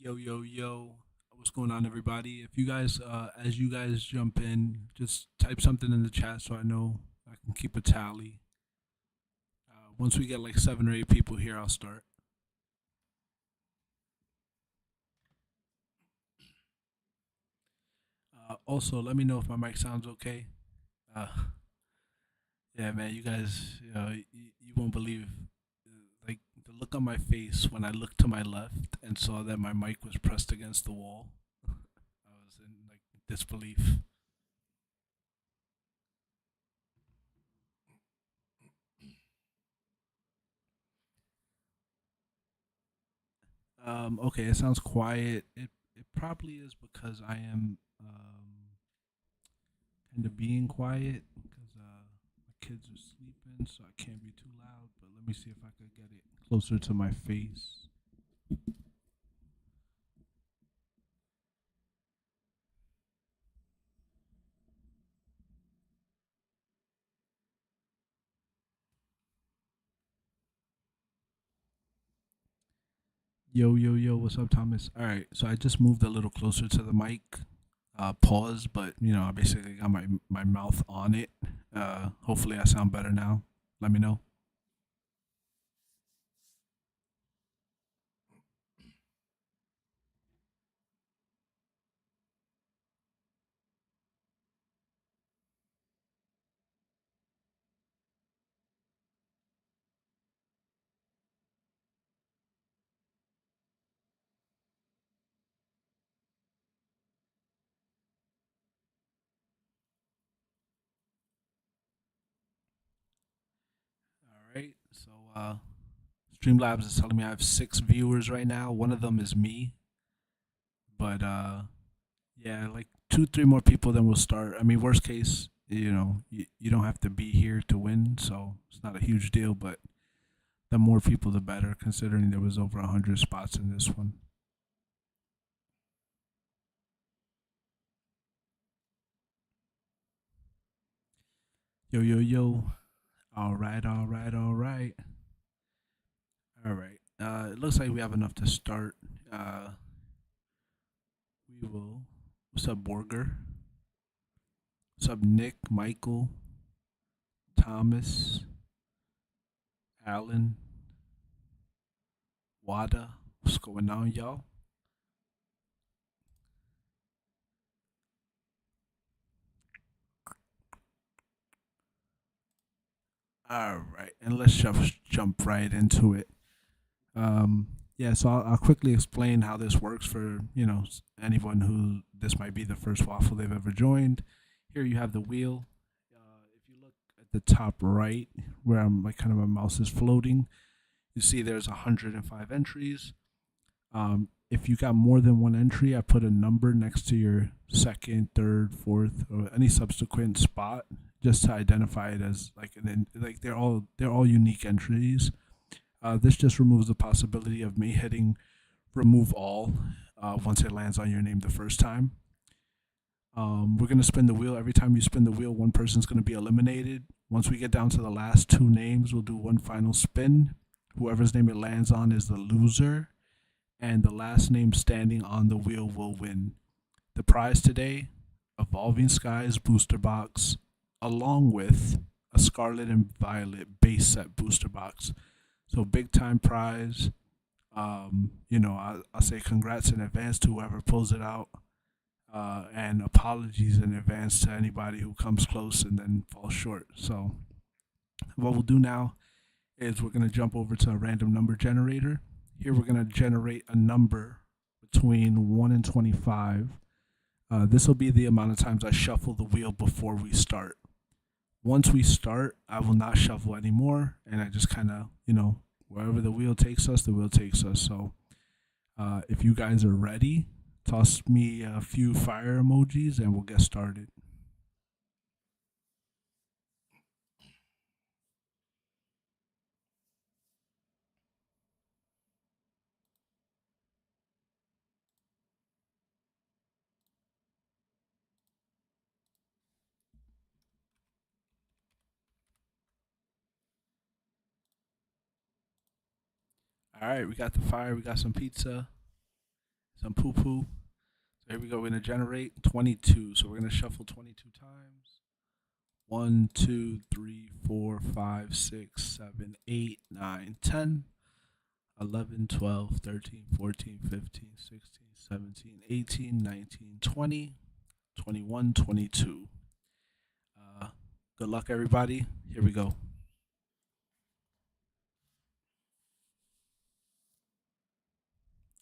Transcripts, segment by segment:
Yo, yo, yo. What's going on, everybody? If you guys, as you guys jump in, just type something in the chat so I know I can keep a tally. Once we get like 7 or 8 people here, I'll start. Also, let me know if my mic sounds okay. Uh, yeah, man, you guys, you won't believe like the look on my face when I looked to my left and saw that my mic was pressed against the wall. I was in like disbelief. Okay, it sounds quiet. It probably is because I am kind of being quiet because my kids are sleeping, so I can't be too loud. But let me see if I could get it closer to my face. Yo, yo, yo, what's up, Thomas? All right, so I just moved a little closer to the mic. Pause, but I basically got my mouth on it. Hopefully, I sound better now. Let me know. All right, so Streamlabs is telling me I have 6 viewers right now. One of them is me, but yeah, like 2, 3 more people, then we'll start. I mean, worst case, you don't have to be here to win, so it's not a huge deal. But the more people, the better. Considering there was over 100 spots in this one. Yo, yo, yo. All right, all right, all right, all right. It looks like we have enough to start. Uh, we will. What's up, Borger? What's up, Nick, Michael, Thomas, Alan, Wada? What's going on, y'all? All right, and let's just jump right into it. Yeah, so I'll quickly explain how this works for anyone who this might be the first waffle they've ever joined. Here you have the wheel. If you look at the top right, where I'm like kind of my mouse is floating, you see there's 105 entries. If you got more than one entry, I put a number next to your second, third, fourth, or any subsequent spot, just to identify it as like like they're all unique entries. This just removes the possibility of me hitting remove all once it lands on your name the first time. We're gonna spin the wheel. Every time you spin the wheel, one person's gonna be eliminated. Once we get down to the last 2 names, we'll do one final spin. Whoever's name it lands on is the loser, and the last name standing on the wheel will win. The prize today: Evolving Skies booster box, along with a Scarlet and Violet base set booster box. So big time prize. I'll say congrats in advance to whoever pulls it out, and apologies in advance to anybody who comes close and then falls short. So what we'll do now is we're gonna jump over to a random number generator. Here we're gonna generate a number between 1 and 25. This will be the amount of times I shuffle the wheel before we start. Once we start, I will not shuffle anymore, and I just kind of, wherever the wheel takes us, the wheel takes us. So, if you guys are ready, toss me a few fire emojis, and we'll get started. All right, we got the fire, we got some pizza. some poo poo. So here we go. We're gonna generate 22. So we're gonna shuffle 22 times. 1, 2, 3, 4, 5, 6, 7, 8, 9, 10, 11, 12, 13, 14, 15, 16, 17, 18, 19, 20, 21, 22. Uh, Good luck, everybody. Here we go.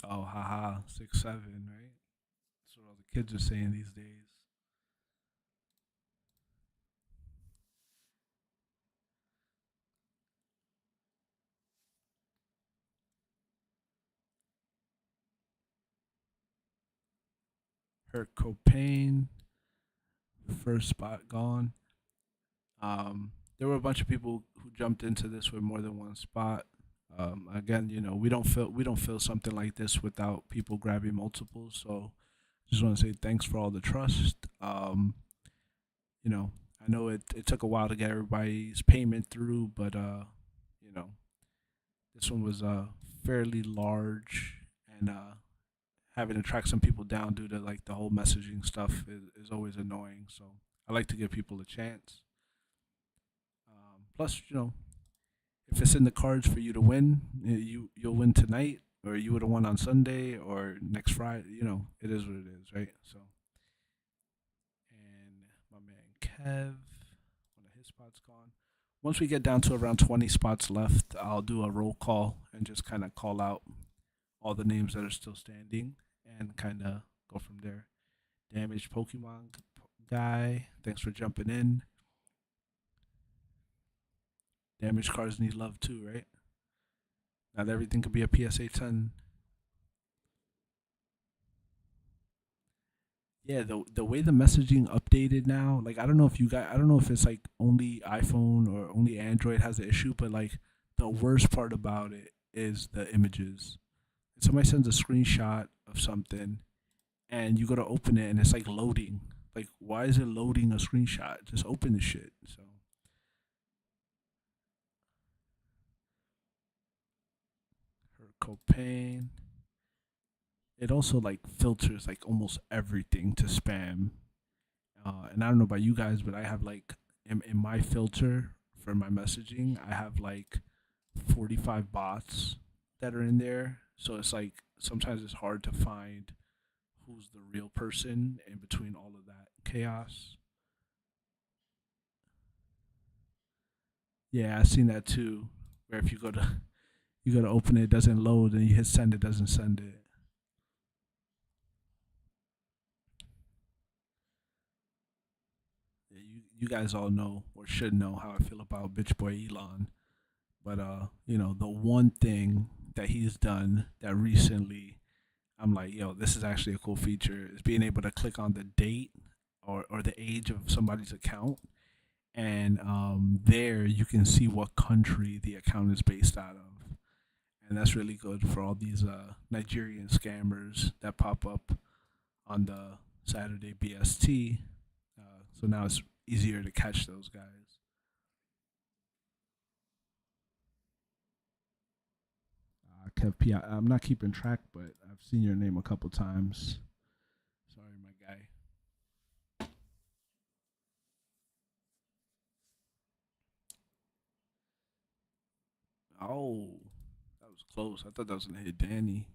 Oh, haha, 6, 7, right? That's what all the kids are saying these days. Kurt Cobain, first spot gone. There were a bunch of people who jumped into this with more than one spot. Again, we don't feel something like this without people grabbing multiples. So just want to say thanks for all the trust. You know, I know it took a while to get everybody's payment through, but you know, this one was fairly large, and having to track some people down due to like the whole messaging stuff is always annoying. So I like to give people a chance. Plus, if it's in the cards for you to win, you'll win tonight, or you would have won on Sunday or next Friday. It is what it is, right? So, and my man Kev, one of his spots gone. Once we get down to around 20 spots left, I'll do a roll call and just kind of call out all the names that are still standing and kind of go from there. Damaged Pokemon guy, thanks for jumping in. Damaged cars need love too, right? Not everything could be a PSA 10. Yeah, the way the messaging updated now, like I don't know if it's like only iPhone or only Android has the issue, but like the worst part about it is the images. If somebody sends a screenshot of something and you go to open it and it's like loading. Like, why is it loading a screenshot? Just open the shit. So her Copain. It also like filters like almost everything to spam. And I don't know about you guys, but I have like in my filter for my messaging, I have like 45 bots that are in there. So it's like sometimes it's hard to find who's the real person in between all of that chaos. Yeah, I've seen that too. Where if you go to open it, it doesn't load, and you hit send, it doesn't send it. Yeah, you guys all know or should know how I feel about bitch boy Elon. But the one thing that he's done that recently I'm like, yo, this is actually a cool feature is being able to click on the date or the age of somebody's account, and there you can see what country the account is based out of, and that's really good for all these Nigerian scammers that pop up on the Saturday BST. So now it's easier to catch those guys. Kev P, I'm not keeping track, but I've seen your name a couple times. Sorry, my guy. Oh, that was close. I thought that was gonna hit Danny.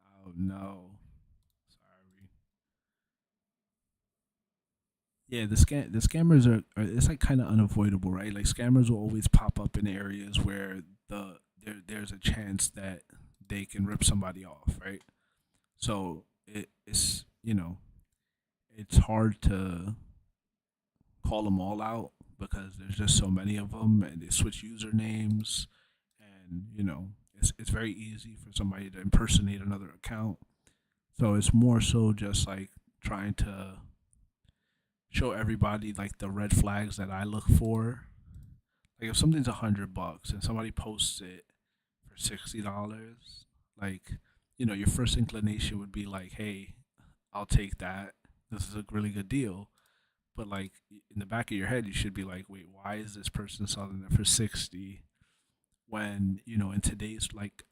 Oh no. Sorry. Yeah, the scammers are it's like kind of unavoidable, right? Like scammers will always pop up in areas where there's a chance that they can rip somebody off, right? So it's hard to call them all out because there's just so many of them and they switch usernames, and it's very easy for somebody to impersonate another account. So it's more so just like trying to show everybody like the red flags that I look for. Like if something's $100 and somebody posts it for $60, like your first inclination would be like, hey, I'll take that. This is a really good deal. But like in the back of your head, you should be like, wait, why is this person selling it for 60 when in today's like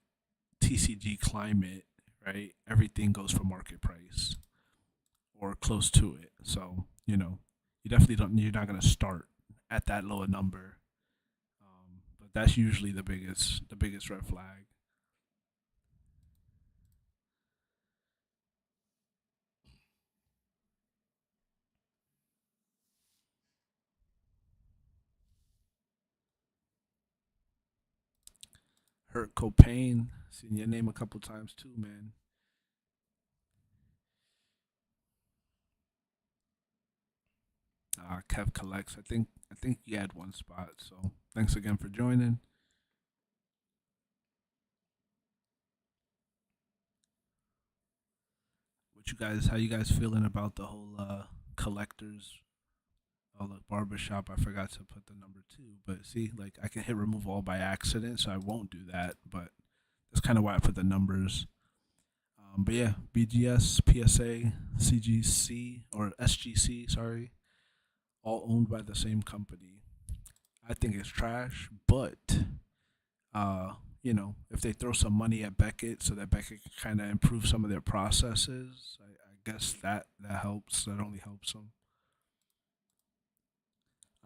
TCG climate, right? Everything goes for market price or close to it. So you definitely don't. You're not gonna start at that low a number. But that's usually the biggest red flag. Hurt Copain, seen your name a couple times too, man. Kev collects. I think you had one spot. So thanks again for joining. How you guys feeling about the whole collectors? Oh, look, barbershop. I forgot to put the number two, but see, like I can hit remove all by accident, so I won't do that. But that's kind of why I put the numbers. But yeah, BGS, PSA, CGC or SGC, sorry, all owned by the same company. I think it's trash, but uh, if they throw some money at Beckett so that Beckett can kind of improve some of their processes, I guess that helps. That only helps them.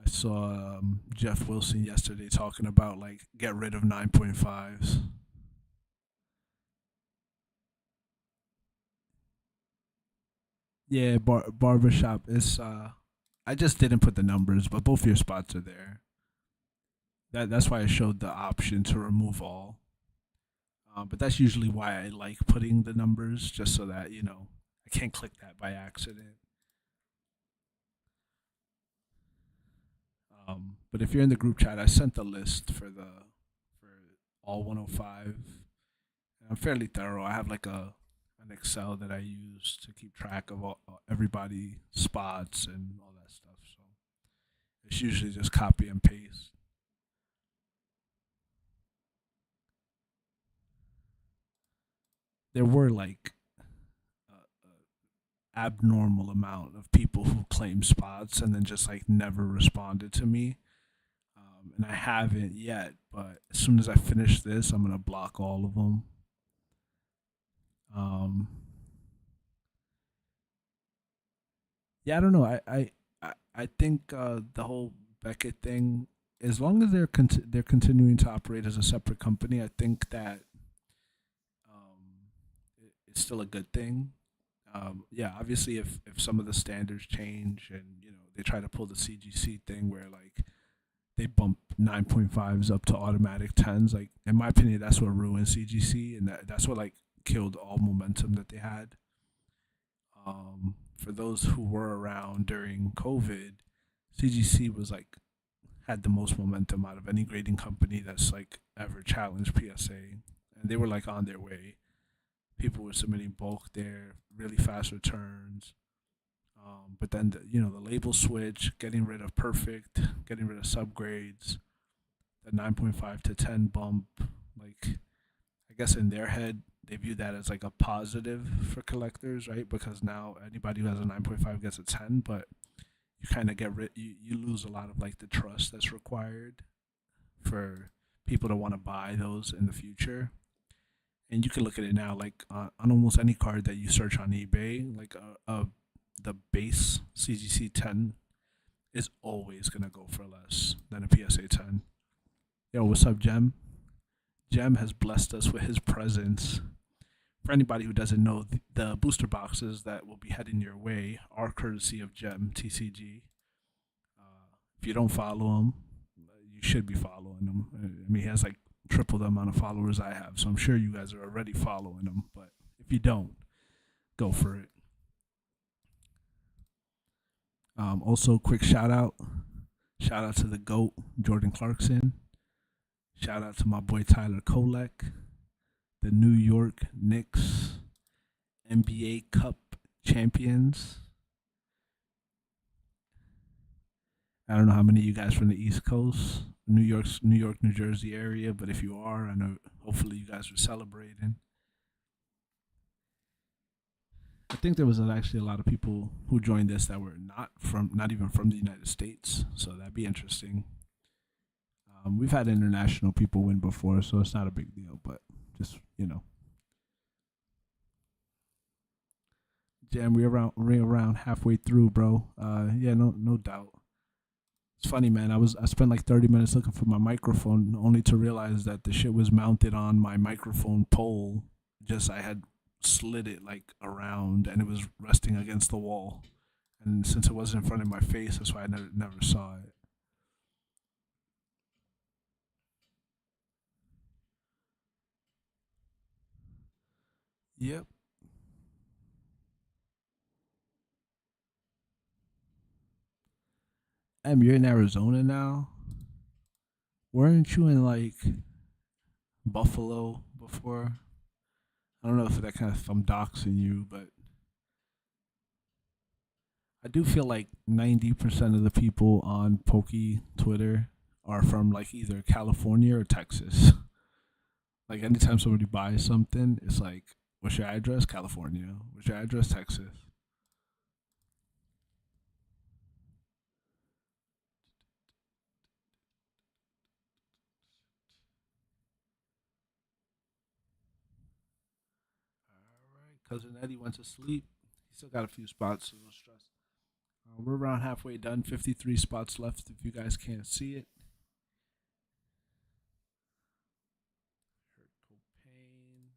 I saw Jeff Wilson yesterday talking about like get rid of 9.5s. Yeah, barbershop is. I just didn't put the numbers, but both your spots are there. That's why I showed the option to remove all. But that's usually why I like putting the numbers, just so that I can't click that by accident. But if you're in the group chat, I sent the list for all 105. And I'm fairly thorough. I have like an Excel that I use to keep track of everybody spots and all that stuff. So it's usually just copy and paste. There were like abnormal amount of people who claim spots and then just like never responded to me. And I haven't yet, but as soon as I finish this, I'm gonna block all of them. Um, yeah, I don't know. I think the whole Beckett thing, as long as they're continuing to operate as a separate company, I think that it's still a good thing. Yeah, obviously, if some of the standards change and they try to pull the CGC thing where like they bump 9.5s up to automatic tens, like in my opinion, that's what ruined CGC and that's what like killed all momentum that they had. For those who were around during COVID, CGC was like had the most momentum out of any grading company that's like ever challenged PSA, and they were like on their way. People were submitting bulk there, really fast returns. But then the label switch, getting rid of perfect, getting rid of subgrades, the 9.5 to 10 bump, like I guess in their head they view that as like a positive for collectors, right? Because now anybody who has a 9.5 gets a 10, but you kind of you lose a lot of like the trust that's required for people to want to buy those in the future. And you can look at it now, like on almost any card that you search on eBay, like the base CGC 10 is always gonna go for less than a PSA 10. Yo, what's up, Gem? Gem has blessed us with his presence. For anybody who doesn't know, the booster boxes that will be heading your way are courtesy of Gem TCG. If you don't follow him, you should be following him. I mean, he has like triple the amount of followers I have, so I'm sure you guys are already following him. But if you don't, go for it. Also, quick shout out to the goat Jordan Clarkson. Shout out to my boy Tyler Kolek, the New York Knicks NBA Cup champions. I don't know how many of you guys from the East Coast, New York, New Jersey area, but if you are, I know hopefully you guys are celebrating. I think there was actually a lot of people who joined this that were not even from the United States. So that'd be interesting. We've had international people win before, so it's not a big deal. But just Jam, we're around halfway through, bro. Yeah, no doubt. It's funny, man. I spent like 30 minutes looking for my microphone, only to realize that the shit was mounted on my microphone pole. Just I had slid it like around, and it was resting against the wall. And since it wasn't in front of my face, that's why I never saw it. Yep. You're in Arizona now. Weren't you in like Buffalo before? I don't know if that kind of I'm doxing you, but I do feel like 90% of the people on Pokey Twitter are from like either California or Texas. Like anytime somebody buys something, it's like, what's your address? California. What's your address? Texas. All right. Cousin Eddie went to sleep. He still got a few spots, so no stress. We're around halfway done. 53 spots left if you guys can't see it. Kurt Cobain.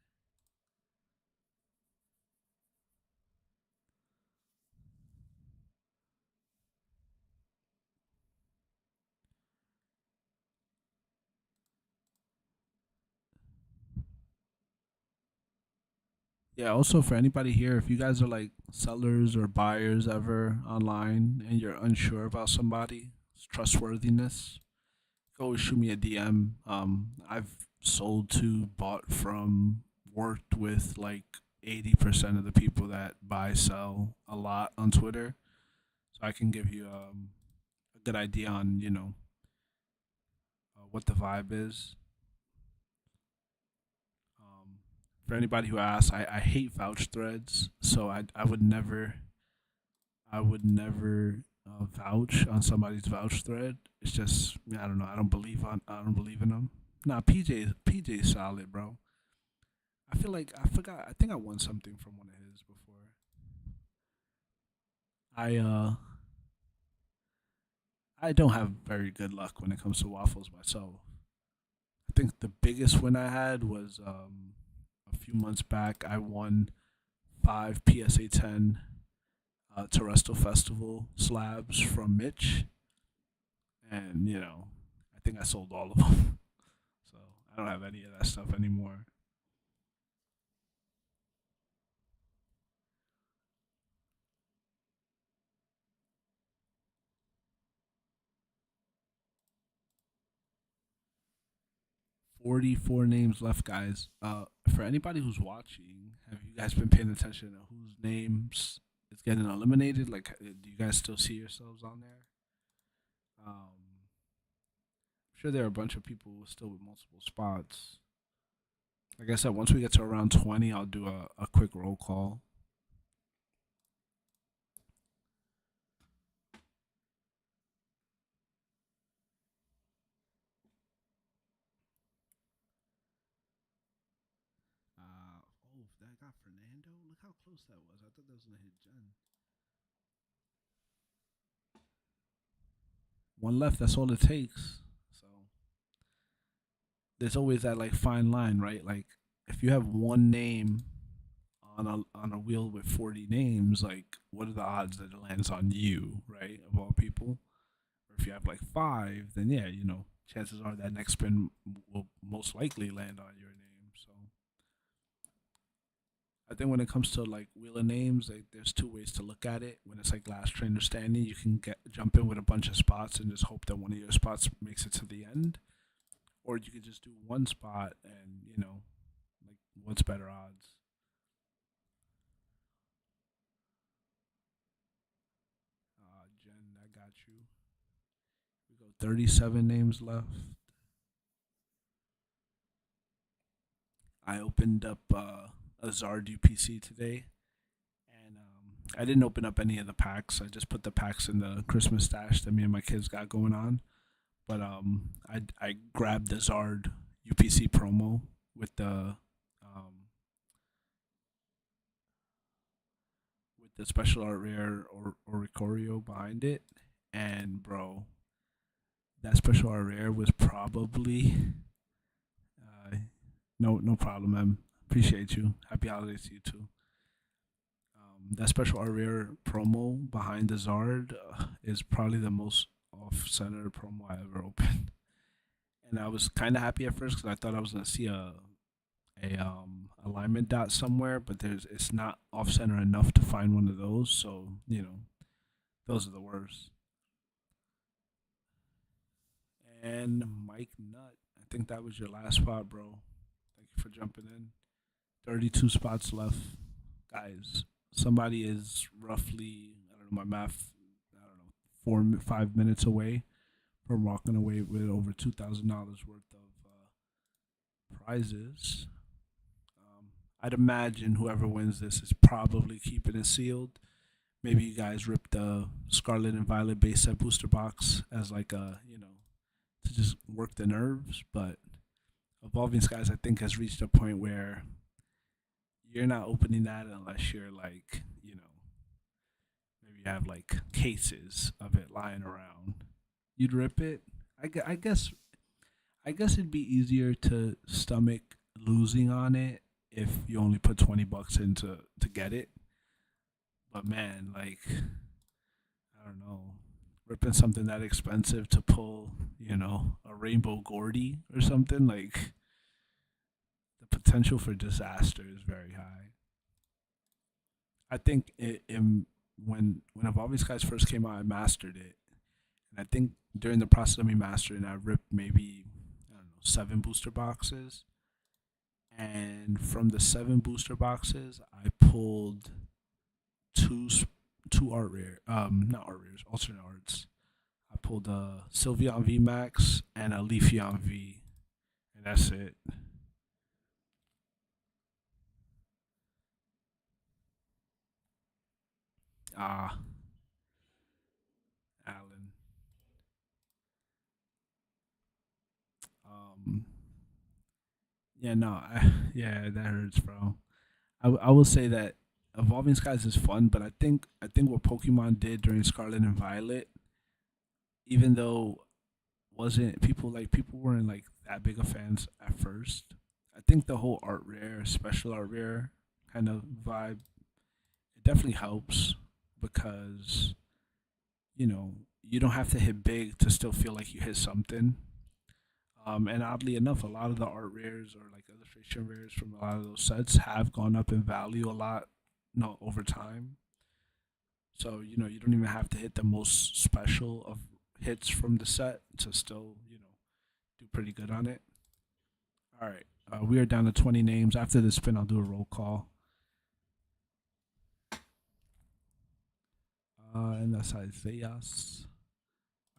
Yeah, also for anybody here, if you guys are like sellers or buyers ever online and you're unsure about somebody's trustworthiness, go shoot me a DM. I've sold to, bought from, worked with like 80% of the people that buy, sell a lot on Twitter. So I can give you a good idea on, what the vibe is. Um, for anybody who asks, I hate vouch threads. So I would never vouch on somebody's vouch thread. It's just I don't know. I don't believe in them. Nah, PJ's solid, bro. I feel like I forgot. I think I won something from one of his before. I don't have very good luck when it comes to waffles myself. I think the biggest win I had was a few months back. I won 5 PSA 10 Terrestrial Festival slabs from Mitch, and I think I sold all of them. So I don't have any of that stuff anymore. 44 names left, guys. For anybody who's watching, have you guys been paying attention to whose names is getting eliminated? Like, do you guys still see yourselves on there? I'm sure there are a bunch of people still with multiple spots. Like I said, once we get to around 20, I'll do a quick roll call. Oh, that got Fernando. Look how close that was. I thought that was gonna hit Jen. One left. That's all it takes. So there's always that like fine line, right? Like if you have one name on a wheel with 40 names, like what are the odds that it lands on you, right? Of all people. Or if you have like five, then yeah, chances are that next spin will most likely land on your name. So I think when it comes to like wheel of names, like there's two ways to look at it. When it's like last trainer standing, you can get jump in with a bunch of spots and just hope that one of your spots makes it to the end, or you could just do one spot and like what's better odds. Jen, I got you. We go 37 names left. I opened up a Zard UPC today, I didn't open up any of the packs. I just put the packs in the Christmas stash that me and my kids got going on. But I grabbed the Zard UPC promo with the special art rare or Oricorio behind it, and bro, that special art rare was probably no problem, man. Appreciate you. Happy holidays to you too. That special art rare promo behind the Zard is probably the most off center promo I ever opened, and I was kind of happy at first because I thought I was gonna see a alignment dot somewhere, but there's it's not off center enough to find one of those. So those are the worst. And Mike Nutt, I think that was your last spot, bro. Thank you for jumping in. 32 spots left, guys. Somebody is roughly, I don't know my math, I don't know, 5 minutes away from walking away with over $2,000 worth of prizes. I'd imagine whoever wins this is probably keeping it sealed. Maybe you guys rip the Scarlet and Violet base set booster box as like a, to just work the nerves. But Evolving Skies, I think, has reached a point where you're not opening that unless you're like, maybe you have like cases of it lying around. You'd rip it. I guess it'd be easier to stomach losing on it if you only put 20 bucks in to get it. But man, like I don't know, ripping something that expensive to pull, a rainbow Gordy or something like the potential for disaster is very high. I think when Evolving Skies first came out, I mastered it, and I think during the process of me mastering, I ripped maybe I don't know 7 booster boxes, and from the 7 booster boxes, I pulled two two art rare, not art rares, alternate arts. I pulled a Sylveon V Max and a Leafeon V, and that's it. Ah, Alan. Um, yeah, no, yeah, that hurts, bro. I will say that Evolving Skies is fun, but I think what Pokemon did during Scarlet and Violet, even though wasn't people weren't like that big of fans at first. I think the whole art rare, special art rare kind of vibe, it definitely helps because you don't have to hit big to still feel like you hit something. And oddly enough, a lot of the art rares or like illustration rares from a lot of those sets have gone up in value a lot, no, over time. So you don't even have to hit the most special of hits from the set to still do pretty good on it. All right, we are down to 20 names. After this spin, I'll do a roll call, and that's Isaiah's.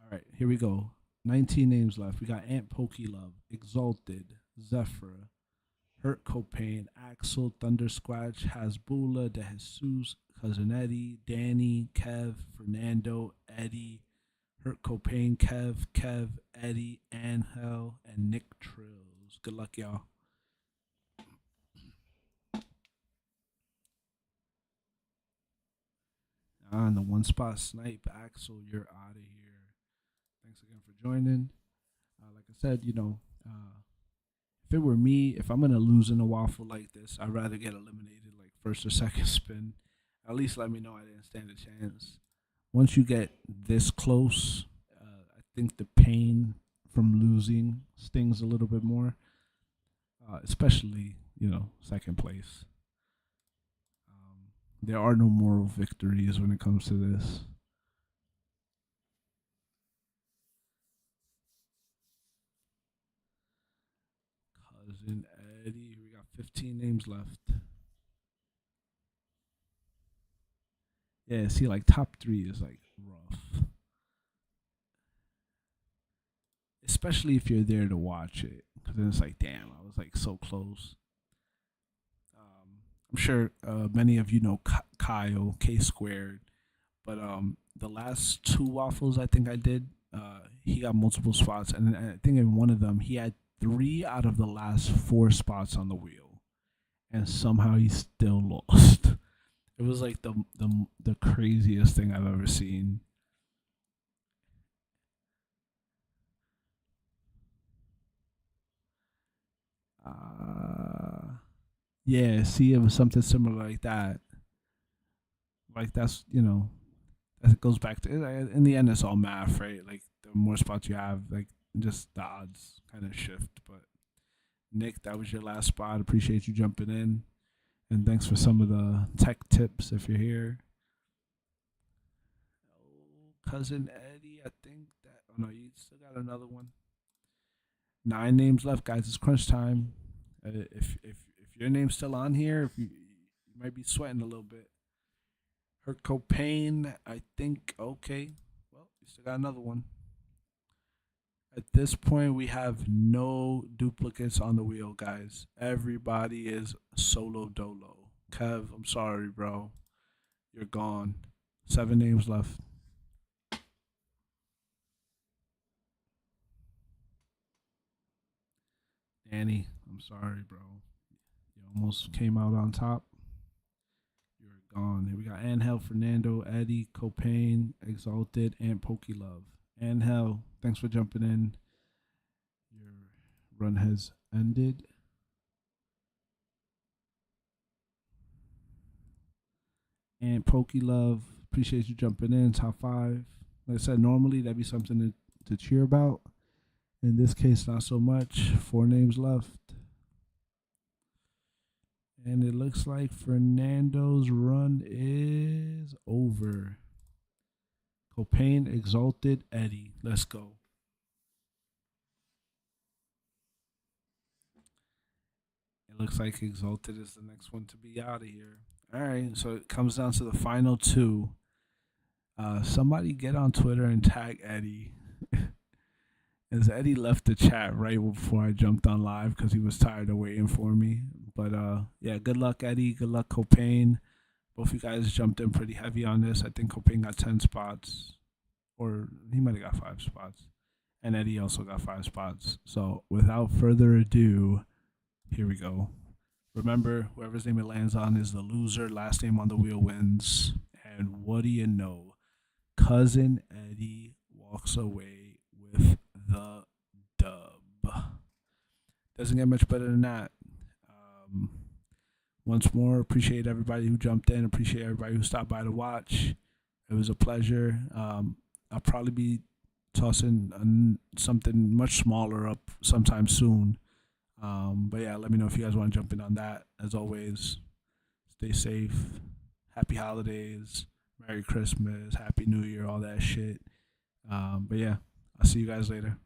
All right, here we go. 19 names left. We got Ant Pokelove, Exalted, Zephyr, Hurt Copain, Axel, Thunder Squatch, Hasbula, De Jesus, Cousin Eddie, Danny, Kev, Fernando, Eddie, Hurt Copain, Kev, Eddie, Angel, and Nick Trills. Good luck, y'all. On the one spot snipe, Axel, you're out of here. Thanks again for joining. Like I said, if it were me, if I'm gonna lose in a waffle like this, I'd rather get eliminated like first or second spin. At least let me know I didn't stand a chance. Once you get this close, I think the pain from losing stings a little bit more, especially second place. There are no moral victories when it comes to this. Cousin Eddie, we got 15 names left. Yeah, see, like top three is like rough, especially if you're there to watch it. Because then it's like, damn, I was like so close. I'm sure many of you know Kyle K squared, but the last two waffles I think I did, he got multiple spots, and I think in one of them he had three out of the last four spots on the wheel, and somehow he still lost. It was like the craziest thing I've ever seen. Uh, yeah, see, it was something similar like that. Like that's that goes back to in the end, it's all math, right? Like the more spots you have, like just the odds kind of shift. But Nick, that was your last spot. Appreciate you jumping in, and thanks for some of the tech tips if you're here. Oh, cousin Eddie, I think that. Oh no, you still got another one. Nine names left, guys. It's crunch time. If your name's still on here, if you might be sweating a little bit. Hurt Copain, I think. Okay, well, you still got another one. At this point, we have no duplicates on the wheel, guys. Everybody is solo dolo. Kev, I'm sorry, bro. You're gone. Seven names left. Danny, I'm sorry, bro. You almost came out on top. You're gone. Here we got Angel, Fernando, Eddie, Copain, Exalted, and Pokey Love. Angel, thanks for jumping in. Your run has ended. And Pokey Love, appreciate you jumping in. Top five. Like I said, normally that'd be something to cheer about. In this case, not so much. Four names left. And it looks like Fernando's run is over. Copain, Exalted, Eddie. Let's go. It looks like Exalted is the next one to be out of here. All right, so it comes down to the final two. Somebody get on Twitter and tag Eddie. As Eddie left the chat right before I jumped on live because he was tired of waiting for me. But yeah, good luck, Eddie. Good luck, Copain. Both you guys jumped in pretty heavy on this. I think Copain got 10 spots, or he might have got 5 spots. And Eddie also got 5 spots. So without further ado, here we go. Remember, whoever's name it lands on is the loser. Last name on the wheel wins. And what do you know? Cousin Eddie walks away with the dub. Doesn't get much better than that. Um, Once more, appreciate everybody who jumped in. Appreciate everybody who stopped by to watch. It was a pleasure. I'll probably be tossing something much smaller up sometime soon. But yeah, let me know if you guys want to jump in on that. As always, stay safe. Happy holidays. Merry Christmas. Happy New Year. All that shit. But yeah, I'll see you guys later.